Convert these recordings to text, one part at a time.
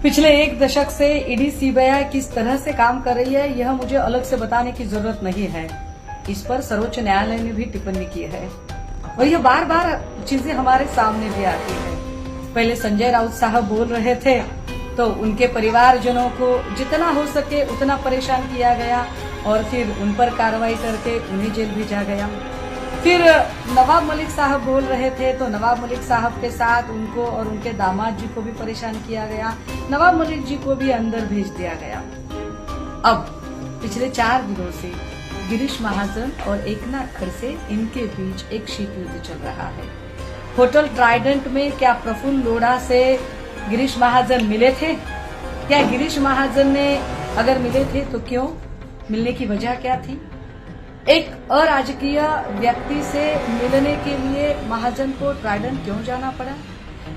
पिछले एक दशक से ईडी सीबीआई किस तरह से काम कर रही है, यह मुझे अलग से बताने की जरूरत नहीं है। इस पर सर्वोच्च न्यायालय ने भी टिप्पणी की है और यह बार बार चीजें हमारे सामने भी आती है। पहले संजय राउत साहब बोल रहे थे तो उनके परिवारजनों को जितना हो सके उतना परेशान किया गया और फिर उन पर कार्रवाई करके उन्हें जेल भेजा गया। फिर नवाब मलिक साहब बोल रहे थे तो नवाब मलिक साहब के साथ उनको और उनके दामाद जी को भी परेशान किया गया, नवाब मलिक जी को भी अंदर भेज दिया गया। अब पिछले 4 दिनों से गिरीश महाजन और एकनाथ खड़से इनके बीच एक शीत युद्ध चल रहा है। होटल ट्राइडेंट में क्या प्रफुल्ल लोढ़ा से गिरीश महाजन मिले थे? क्या गिरीश महाजन ने अगर मिले थे तो क्यों? मिलने की वजह क्या थी? एक अराजकीय व्यक्ति से मिलने के लिए महाजन को ट्राइडेंट क्यों जाना पड़ा?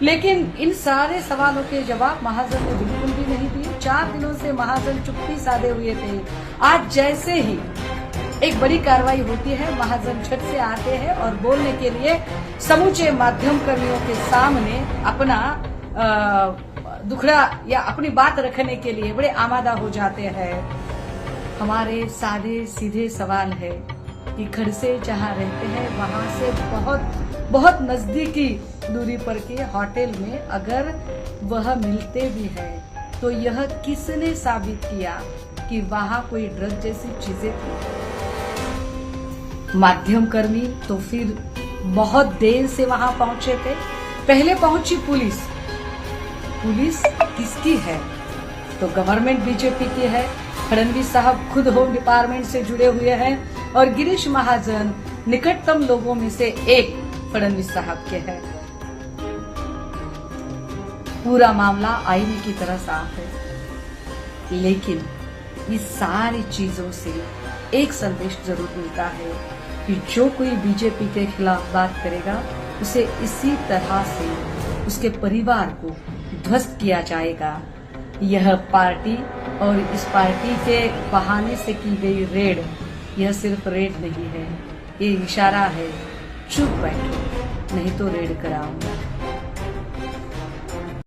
लेकिन इन सारे सवालों के जवाब महाजन ने बिल्कुल भी नहीं दिए। 4 दिनों से महाजन चुप्पी साधे हुए थे। आज जैसे ही एक बड़ी कार्रवाई होती है, महाजन झट से आते हैं और बोलने के लिए समूचे माध्यम कर्मियों के सामने अपना दुखड़ा या अपनी बात रखने के लिए बड़े आमादा हो जाते हैं। हमारे सादे सीधे सवाल है कि खड़से जहाँ रहते हैं वहां से बहुत नजदीकी दूरी पर के होटल में अगर वह मिलते भी है तो यह किसने साबित किया कि वहां कोई ड्रग जैसी चीजें थी? माध्यम कर्मी तो फिर बहुत देर से वहां पहुंचे थे। पहले पहुंची पुलिस। पुलिस किसकी है? तो गवर्नमेंट बीजेपी की है। फडणवीस साहब खुद होम डिपार्टमेंट से जुड़े हुए हैं और गिरीश महाजन निकटतम लोगों में से एक फडणवीस साहब के हैं। पूरा मामला आईने की तरह साफ है, लेकिन इस सारी चीजों से एक संदेश जरूर मिलता है कि जो कोई बीजेपी के खिलाफ बात करेगा उसे इसी तरह से उसके परिवार को ध्वस्त किया जाएगा। यह पार्टी और इस पार्टी के बहाने से की गई रेड, यह सिर्फ रेड नहीं है, ये इशारा है, चुप बैठो नहीं तो रेड कराऊंगा।